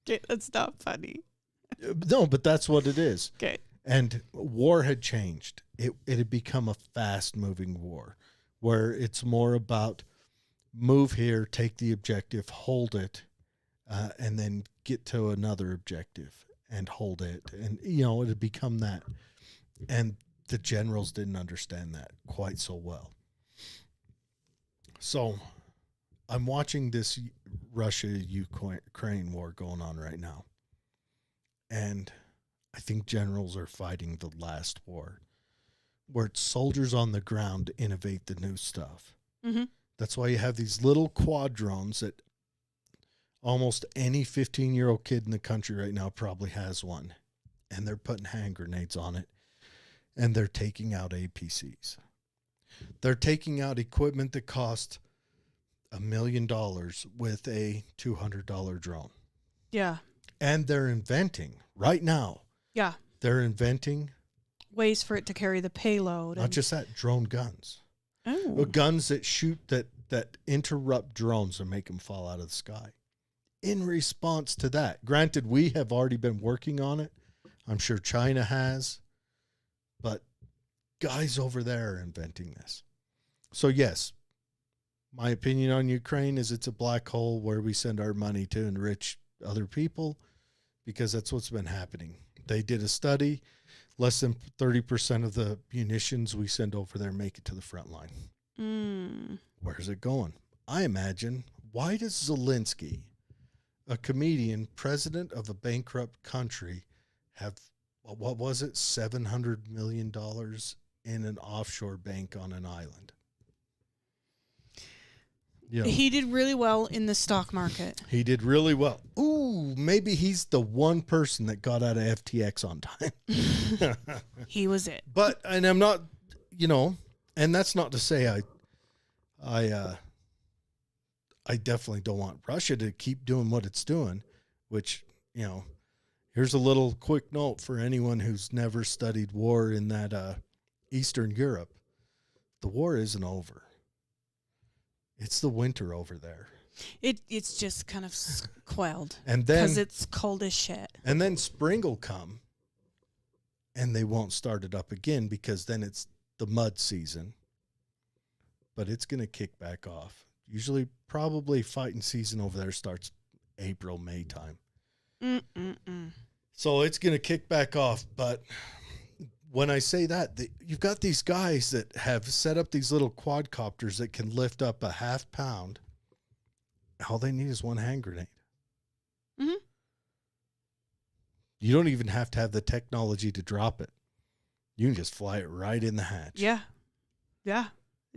Okay, that's not funny. No, but that's what it is. Okay. And war had changed. It had become a fast-moving war where it's more about move here, take the objective, hold it, and then get to another objective and hold it. And, it had become that. And the generals didn't understand that quite so well. So I'm watching this Russia-Ukraine war going on right now. And I think generals are fighting the last war where it's soldiers on the ground innovate the new stuff. Mm-hmm. That's why you have these little quad drones that almost any 15-year-old kid in the country right now probably has one. And they're putting hand grenades on it. And they're taking out APCs. They're taking out equipment that cost $1 million with a $200 drone. Yeah. And they're inventing right now. Yeah. They're inventing ways for it to carry the payload. Not just that, drone guns. Oh. Guns that shoot, that interrupt drones and make them fall out of the sky. In response to that, granted, we have already been working on it. I'm sure China has. But guys over there are inventing this. So, yes, my opinion on Ukraine is it's a black hole where we send our money to enrich other people because that's what's been happening. They did a study. Less than 30% of the munitions we send over there make it to the front line. Where's it going? I imagine, why does Zelensky, a comedian, president of a bankrupt country, have, what was it, $700 million in an offshore bank on an island? Yeah. He did really well in the stock market. He did really well. Ooh, maybe he's the one person that got out of FTX on time. He was it. But, and I'm not, and that's not to say I definitely don't want Russia to keep doing what it's doing, which, here's a little quick note for anyone who's never studied war in that Eastern Europe. The war isn't over. It's the winter over there. It's just kind of quelled. And then, because it's cold as shit. And then spring will come, and they won't start it up again because then it's the mud season. But it's going to kick back off. Usually, probably fighting season over there starts April, May time. So it's going to kick back off. But when I say that, you've got these guys that have set up these little quadcopters that can lift up a half pound. All they need is one hand grenade. Mm-hmm. You don't even have to have the technology to drop it. You can just fly it right in the hatch. Yeah. Yeah.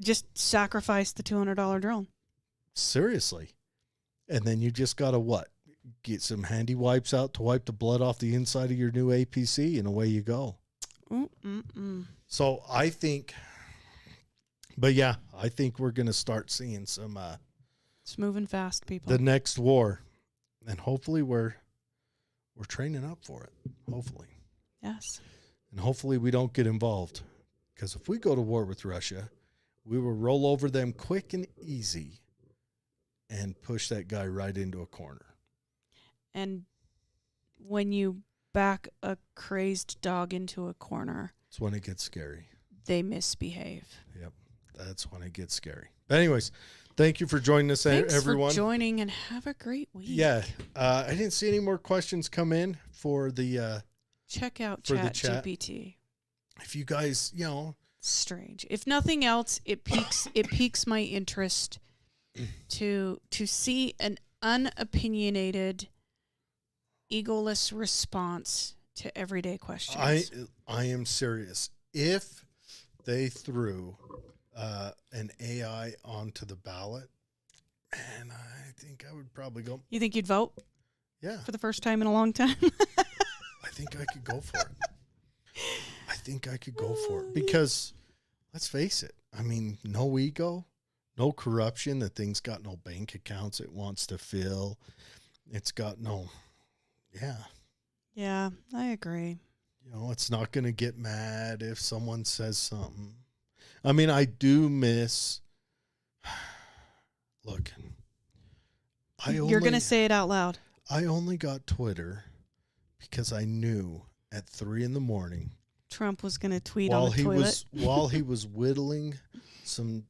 Just sacrifice the $200 drone. Seriously. And then you just got to what? Get some handy wipes out to wipe the blood off the inside of your new APC, and away you go. So I think, but yeah, I think we're going to start seeing some, it's moving fast, people. The next war, and hopefully we're training up for it. Hopefully. Yes. And hopefully we don't get involved, because if we go to war with Russia, we will roll over them quick and easy and push that guy right into a corner. And when you back a crazed dog into a corner, it's when it gets scary. They misbehave. Yep. That's when it gets scary. But anyways, thank you for joining us, everyone. Thanks for joining, and have a great week. Yeah. I didn't see any more questions come in for the check out for ChatGPT. If you guys, strange. If nothing else, it piques my interest to see an unopinionated, egoless response to everyday questions. I am serious. If they threw an AI onto the ballot, man, I think I would probably go. You think you'd vote? Yeah. For the first time in a long time? I think I could go for it. Because let's face it. I mean, no ego, no corruption. The thing's got no bank accounts it wants to fill. It's got no. Yeah. Yeah, I agree. It's not going to get mad if someone says something. I mean, I do miss. Look, you're going to say it out loud. I only got Twitter because I knew at 3 a.m. Trump was going to tweet while on the he toilet. while he was whittling some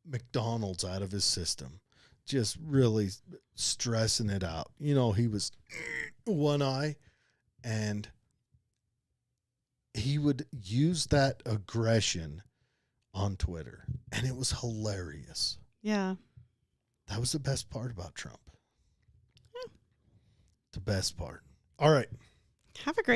McDonald's out of his system, just really stressing it out. You know, he was one eye, and he would use that aggression on Twitter, and it was hilarious. Yeah. That was the best part about Trump. The best part. All right. Have a great